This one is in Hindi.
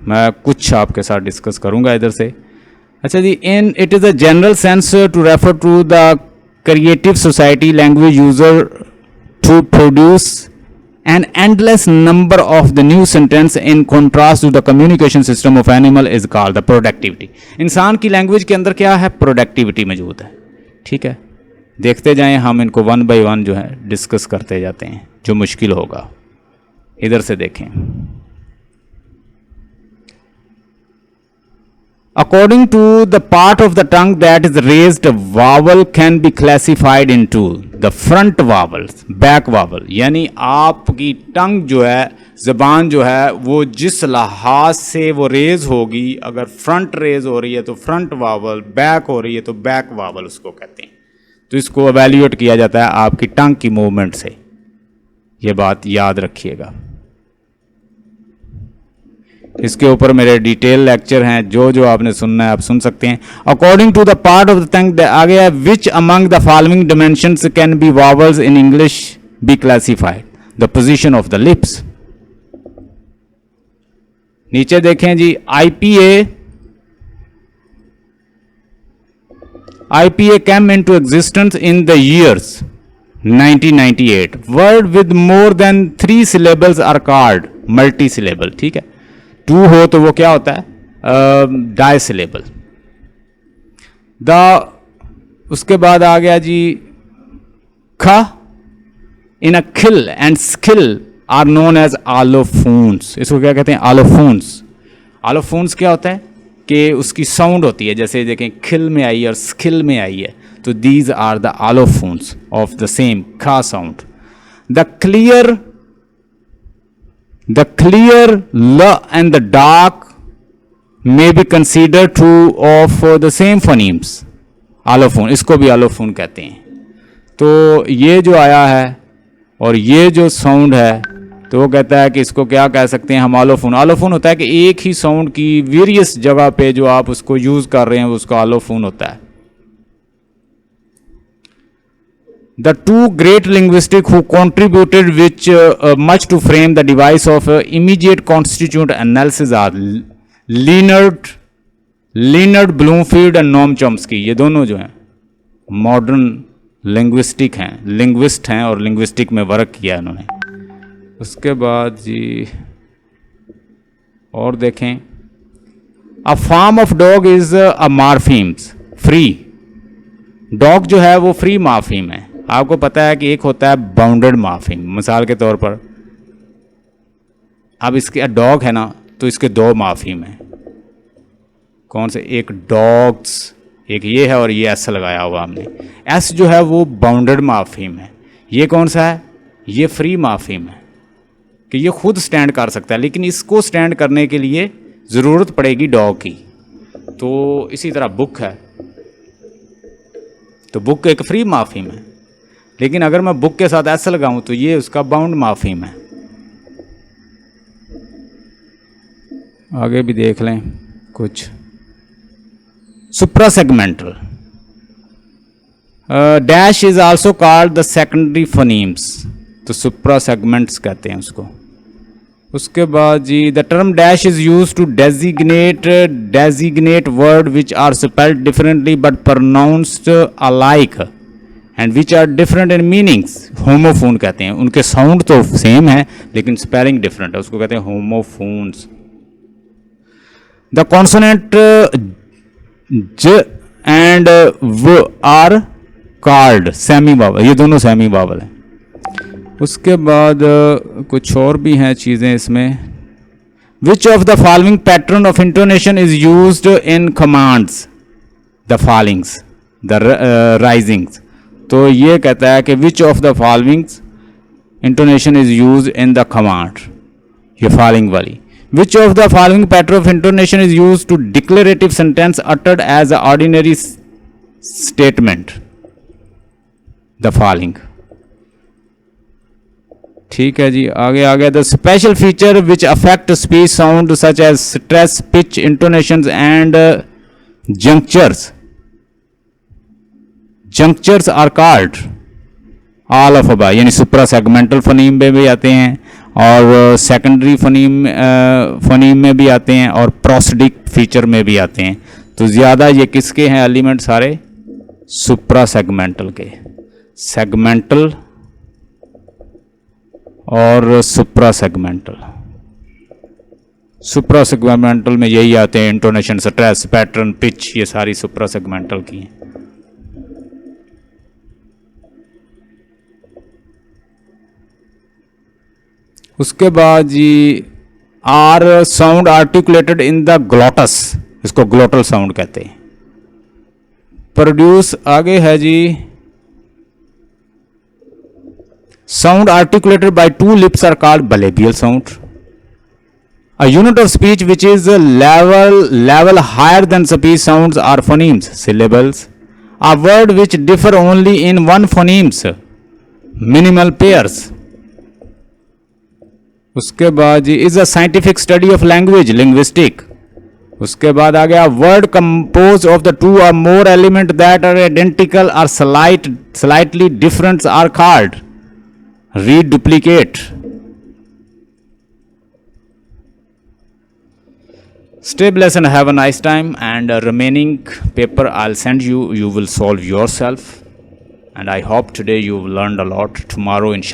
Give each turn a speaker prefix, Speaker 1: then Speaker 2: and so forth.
Speaker 1: मैं कुछ आपके साथ डिस्कस करूंगा इधर से। अच्छा जी, in it is a general sense to refer to the creative society language user to produce an endless number of the new sentence in contrast to the communication system of animal is called the productivity। इंसान की लैंग्वेज के अंदर क्या है? प्रोडक्टिविटी मौजूद है। ठीक है, देखते जाएं हम इनको वन बाय वन जो है डिस्कस करते जाते हैं, जो मुश्किल होगा। इधर से देखें, according to the part of the tongue that is raised, vowel can be classified into the front vowels, back vowel। यानी आपकी टंग जो है, ज़बान जो है, वो जिस लिहाज से वो रेज होगी, अगर फ्रंट रेज हो रही है तो फ्रंट वावल, बैक हो रही है तो बैक वावल उसको कहते हैं। तो इसको एवेल्यूएट किया जाता है आपकी टंग की मूवमेंट से। ये बात याद रखिएगा। इसके ऊपर मेरे डिटेल लेक्चर हैं, जो जो आपने सुनना है आप सुन सकते हैं। According to the part of the tongue आगे है, which among the following dimensions can be vowels in English be classified, the position of the lips. नीचे देखें जी, IPA came into existence in the years 1998। Word with more than 3 syllables are called multi-syllable। ठीक है, 2 हो तो वो क्या होता है? डायसिलेबल। उसके बाद आ गया जी ख। In a kill and skill are known as allophones. इसको क्या कहते हैं? आलोफोन्स। आलोफोन्स क्या होता है कि उसकी साउंड होती है, जैसे देखें खिल में आई है और स्किल में आई है, तो these are the allophones of the same खा sound. The clear l and the dark may be considered true of the same phonemes। allophone, इसको भी allophone कहते हैं। तो ये जो आया है और ये जो साउंड है, तो वो कहता है कि इसको क्या कह सकते हैं हम? allophone। allophone होता है कि एक ही साउंड की वेरियस जगह पे जो आप उसको यूज़ कर रहे हैं उसको allophone होता है। The two great linguists who contributed much to frame the device of immediate constituent analysis are Leonard Bloomfield and Noam Chomsky। ये दोनों जो हैं मॉडर्न लिंग्विस्ट हैं और लिंग्विस्टिक में वर्क किया इन्होंने। उसके बाद जी और देखें, a form of dog is a morphemes free. Dog जो है वो फ्री मार्फीम है। आपको पता है कि एक होता है बाउंडेड मार्फीम। मिसाल के तौर पर अब इसके डॉग है ना, तो इसके 2 मार्फीम हैं। कौन से? एक डॉग्स, एक ये है और ये एस लगाया हुआ हमने। एस जो है वो बाउंडेड मार्फीम है। ये कौन सा है? ये फ्री मार्फीम है कि ये खुद स्टैंड कर सकता है, लेकिन इसको स्टैंड करने के लिए ज़रूरत पड़ेगी डॉग की। तो इसी तरह बुक है, तो बुक एक फ्री मार्फीम है, लेकिन अगर मैं बुक के साथ एस लगाऊं तो ये उसका बाउंड मार्फीम है। आगे भी देख लें कुछ। Suprasegmental dash is also called the secondary phonemes. तो सुप्रासेगमेंट्स कहते हैं उसको। उसके बाद जी, the term dash is use to designate word which are spelled differently but pronounced alike and which are different in meanings. Homophone कहते हैं, उनके साउंड तो सेम है लेकिन स्पेलिंग डिफरेंट है, उसको कहते हैं होमोफोन्स। द कॉन्सोनेंट ज एंड व आर कॉल्ड सेमी वावल। ये दोनों सेमी वावल हैं। उसके बाद कुछ और भी हैं चीज़ें इसमें। Which of the following pattern of intonation is used in commands? The followings, the risings. तो ये कहता है कि which of the following intonation is use in the command, ये फॉलोइंग वाली। Which of the following pattern of intonation is use to declarative sentence uttered as ordinary statement? The following. ठीक है जी, आगे आ गया। The special feature which affect speech sound such as stress, pitch, intonations and junctures. Junctures are called all of above, यानी सुप्रा सेगमेंटल फोनीम में भी आते हैं और सेकेंडरी फनीम में भी आते हैं और प्रोसोडिक फीचर में भी आते हैं। तो ज़्यादा ये किसके हैं एलिमेंट सारे? सुप्रा सेगमेंटल के, सेगमेंटल और सुप्रा सेगमेंटल। सुप्रा सेगमेंटल में यही आते हैं, इंटोनेशन, स्ट्रेस, पैटर्न, पिच, ये सारी सुप्रा सेगमेंटल की हैं। उसके बाद जी are sound articulated in the glottis, इसको ग्लोटल साउंड कहते हैं। प्रोड्यूस आगे है जी, sound articulated by two lips are called bilabial sound. A unit of speech which is a level higher than speech sounds are phonemes, syllables. A word which differ only in one phonemes, minimal pairs. उसके बाद is a scientific study of language, linguistic. उसके बाद आ गया word composed of the two or more elements that are identical or slightly different are called read duplicate. Stay blessed and have a nice time, and remaining paper I'll send you, you will solve yourself, and I hope today you've learned a lot. Tomorrow inshallah